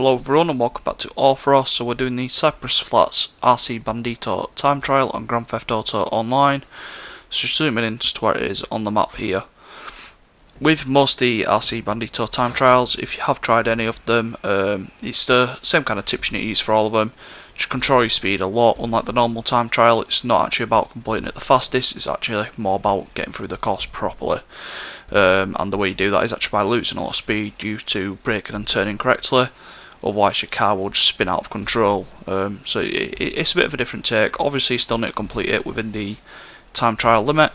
Hello everyone and welcome back to Orthros. So we're doing the Cypress Flats RC Bandito time trial on Grand Theft Auto Online. So just zooming in just to where it is on the map here. With most of the RC Bandito time trials, if you have tried any of them, it's the same kind of tips you need to use for all of them. Just control your speed a lot. Unlike the normal time trial, it's not actually about completing it the fastest, it's actually more about getting through the course properly. And the way you do that is actually by losing a lot of speed due to braking and turning correctly. Otherwise your car will just spin out of control. So it's a bit of a different take. Obviously you still need to complete it within the time trial limit,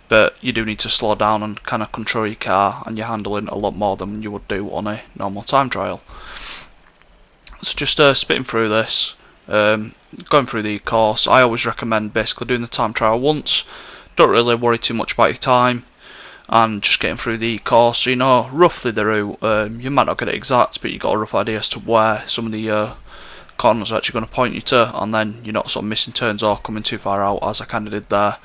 but you do need to slow down and kind of control your car and your handling a lot more than you would do on a normal time trial. So just spitting through this, going through the course. I always recommend basically doing the time trial once. Don't really worry too much about your time, and just getting through the course, so you know roughly the route. You might not get it exact, but you got a rough idea as to where some of the corners are actually going to point you to, and then you're not sort of missing turns or coming too far out, as I kind of did there.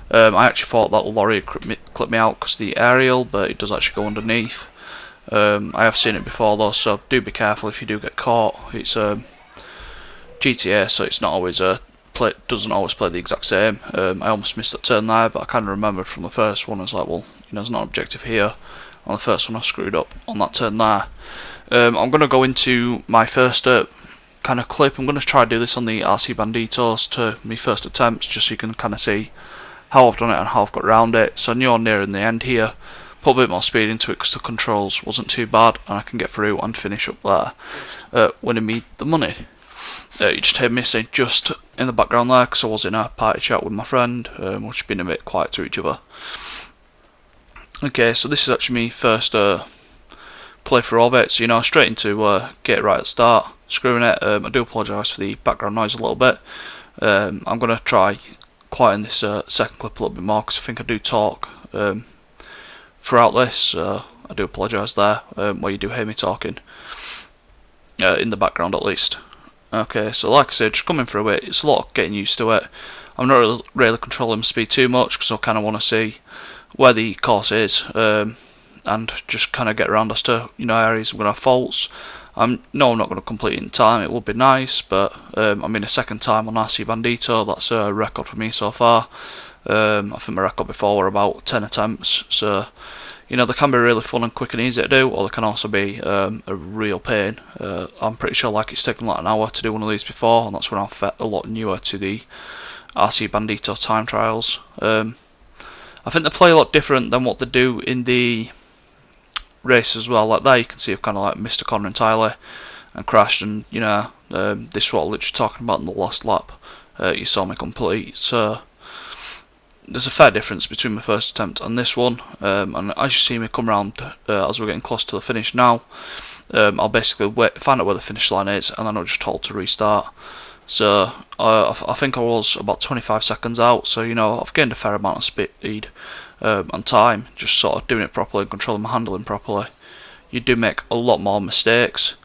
I actually thought that lorry clipped me out because of the aerial, but it does actually go underneath. I have seen it before though, so do be careful if you do get caught. It's GTA, so it's not always doesn't always play the exact same. I almost missed that turn there, but I kind of remembered from the first one. I was like, well, you know, there's not an objective here. On the first one I screwed up on that turn there. I'm going to go into my first kind of clip. I'm going to try to do this on the RC Banditos to my first attempt, just so you can kind of see how I've done it and how I've got around it. So you're nearing the end here. Put a bit more speed into it because the controls wasn't too bad, and I can get through and finish up there, winning me the money. You just heard me say just in the background there because I was in a party chat with my friend, we've just been a bit quiet to each other. Okay, so this is actually my first playthrough of it, so you know, straight into get it right at the start, screwing it. I do apologise for the background noise a little bit. I'm going to try quieten this second clip a little bit more because I think I do talk throughout this. I do apologise there, where you do hear me talking, in the background at least. Okay, so like I said, just coming through it, it's a lot of getting used to it. I'm not really controlling my speed too much because I kind of want to see where the course is, and just kind of get around as to, you know, areas I'm going to have faults. No, I'm not going to complete it in time. It would be nice, but I'm in a second time on RC Bandito. That's a record for me so far. I think my record before were about 10 attempts, so you know, they can be really fun and quick and easy to do, or they can also be a real pain. I'm pretty sure like it's taken like an hour to do one of these before, and that's when I'm a lot newer to the RC Bandito time trials. I think they play a lot different than what they do in the race as well. Like there you can see I've kind of like missed a corner entirely and crashed, and you know, this is what I'm literally talking about in the last lap. You saw me complete, so there's a fair difference between my first attempt and this one, and as you see me come around as we're getting close to the finish now, I'll basically find out where the finish line is, and then I'm just told to restart. So I think I was about 25 seconds out, so you know, I've gained a fair amount of speed and time, just sort of doing it properly and controlling my handling properly. You do make a lot more mistakes.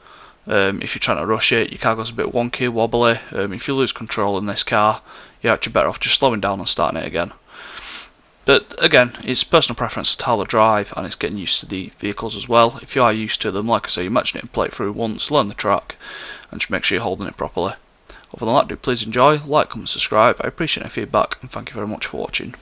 If you're trying to rush it, your car goes a bit wonky, wobbly. If you lose control in this car, you're actually better off just slowing down and starting it again. But again, it's personal preference to how they drive, and it's getting used to the vehicles as well. If you are used to them, like I say, you imagine it and play it through once, learn the track, and just make sure you're holding it properly. Other than that, do please enjoy, like, comment, subscribe. I appreciate your feedback, and thank you very much for watching.